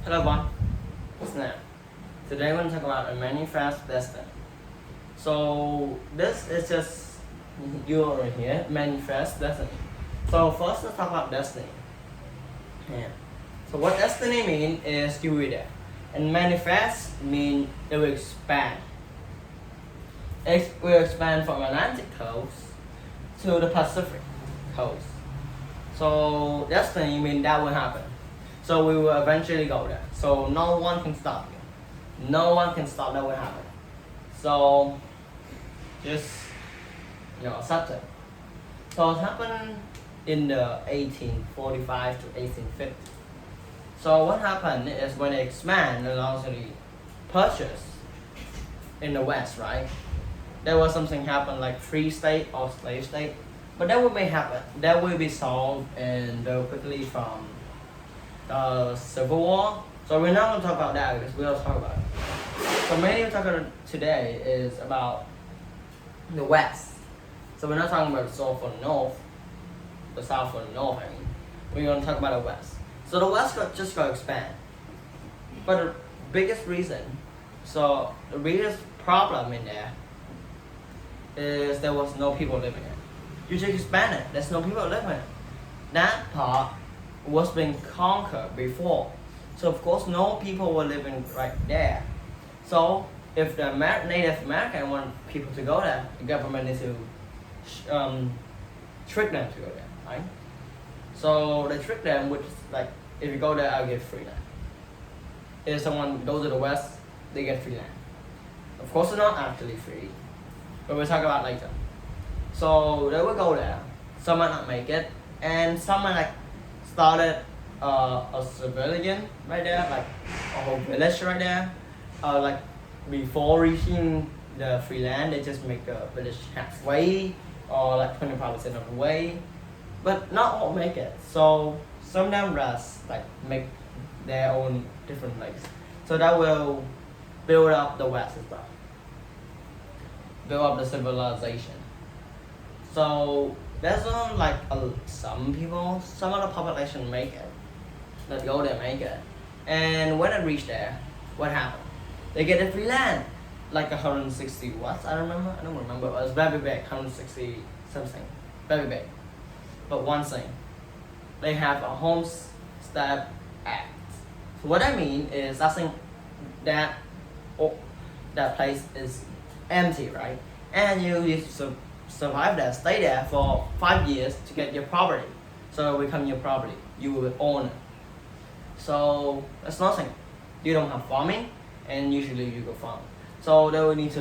Hello everyone, it's Nam. Today we're going to talk about a manifest destiny. So this is just you over here, manifest destiny. So first let's talk about destiny. Yeah. So what destiny mean is you read it. And manifest mean it will expand. It will expand from Atlantic coast to the Pacific coast. So destiny mean that will happen. So we will eventually go there. So no one can stop you. No one can stop that will happen. So just accept it. So it happened in the 1845 to 1850. So what happened is when they expand and actually purchase in the West, right? There was something happen like free state or slave state. But that will may happen. That will be solved and very quickly from the Civil War. So we're not going to talk about that because we'll talk about it. So mainly we're talking today is about the West. So we're not talking about the South or the North, the South or the North, I mean. We're going to talk about the West. So the West just going to expand. But the biggest reason, so the biggest problem in there is there was no people living in it. You just expand it, there's no people living in it. That part was being conquered before. So of course no people were living right there. So if the Native American want people to go there, the government needs to trick them to go there, right? So they trick them with like, if you go there, I'll give free land. If someone goes to the West, they get free land. Of course it's not actually free, but we'll talk about later. So they will go there, some might not make it, and some might like started a civilian right there, like a whole village right there. Like before reaching the free land, they just make the village halfway or like 25% of the way, but not all make it. So some of them rest, like make their own different place. So that will build up the West as well, build up the civilization. So there's like some people, some of the population make it, that go there make it, and when they reach there, what happened? They get a free land, like 160 watts. I don't remember. It was very big, 160 something, very big. But one thing, they have a Homestead Act. So what I mean is, I think that that place is empty, right? And you need to survive there, stay there for 5 years to get your property. So it become your property. You will own it. So that's nothing. You don't have farming, and usually you go farm. So they will need to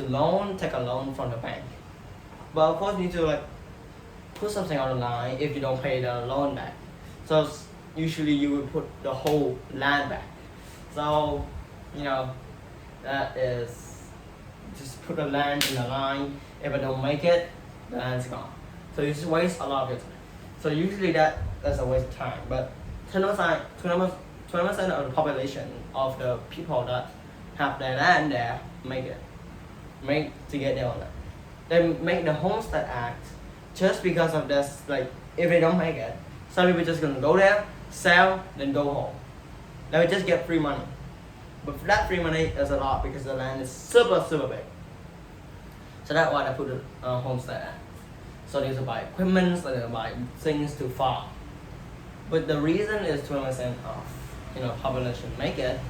take a loan from the bank. But of course you need to like put something on the line if you don't pay the loan back. So usually you will put the whole land back. So that is just put the land in the line. If I don't make it, the land's gone. So you just waste a lot of your time. So usually that's a waste of time. But 20% of the population of the people that have their land there make to get their own land. They make the Homestead Act just because of this. Like if they don't make it, some people just gonna go there, sell, then go home. They will just get free money. But for that free money is a lot because the land is super big. So that's why they put the Homestead Act. So they need to buy equipment, so they buy things to farm. But the reason is 20% of population make it.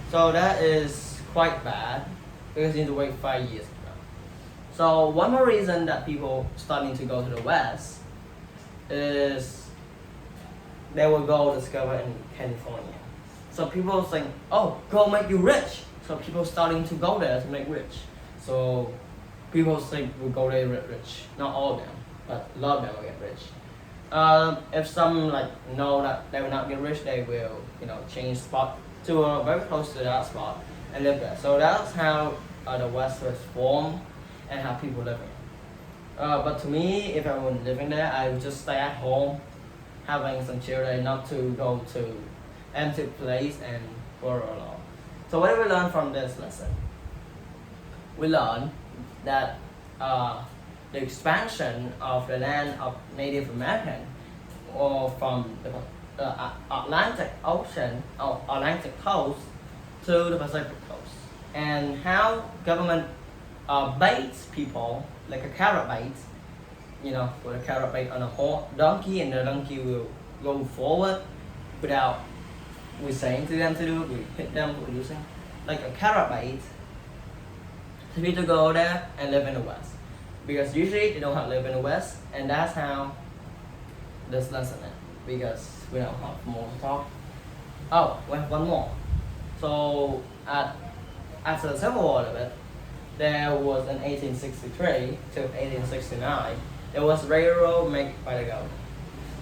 So that is quite bad because you need to wait 5 years. So one more reason that people starting to go to the West is they will go discover in California. So people think, oh, go make you rich. So people starting to go there to make rich. So people think will go there rich. Not all of them, but a lot of them will get rich. If some know that they will not get rich, they will change spot to very close to that spot and live there. So that's how the West was formed and how people live in. But to me, if I was living there, I would just stay at home, having some children, not to go to empty place and work alone. So what did we learn from this lesson? We learned that the expansion of the land of Native American or from Atlantic Ocean or Atlantic coast to the Pacific coast, and how government baits people like a carrot bait, with a carrot bait on a donkey, and the donkey will go forward without we saying to them to do it. We hit them with using like a carrot bait to people to go there and live in the West, because usually they don't have live in the West, and that's how this lesson is. Because we don't have more to talk. Oh, we have one more. So after the Civil War of it, there was in 1863 to 1869, there was railroad made by the government.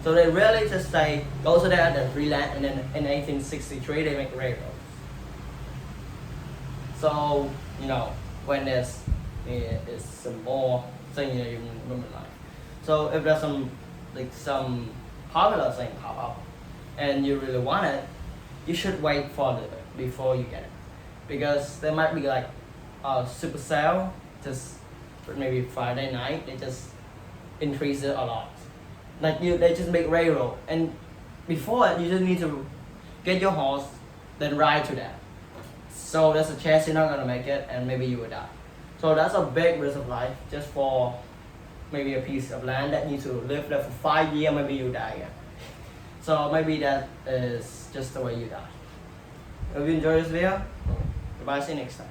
So they really just say, go to there, there's free land, and then in 1863 they make railroads. So, when there's some more thing you remember life. So if there's some popular thing pop up and you really want it, you should wait for it before you get it. Because there might be like a super sale, just maybe Friday night, they just increase it a lot. Like they just make railroad, and before it, you just need to get your horse, then ride to that. So there's a chance you're not gonna make it, and maybe you will die. So that's a big risk of life just for maybe a piece of land that you need to live there for 5 years, maybe you die again. So maybe that is just the way you die. If you enjoyed this video, goodbye, see you next time.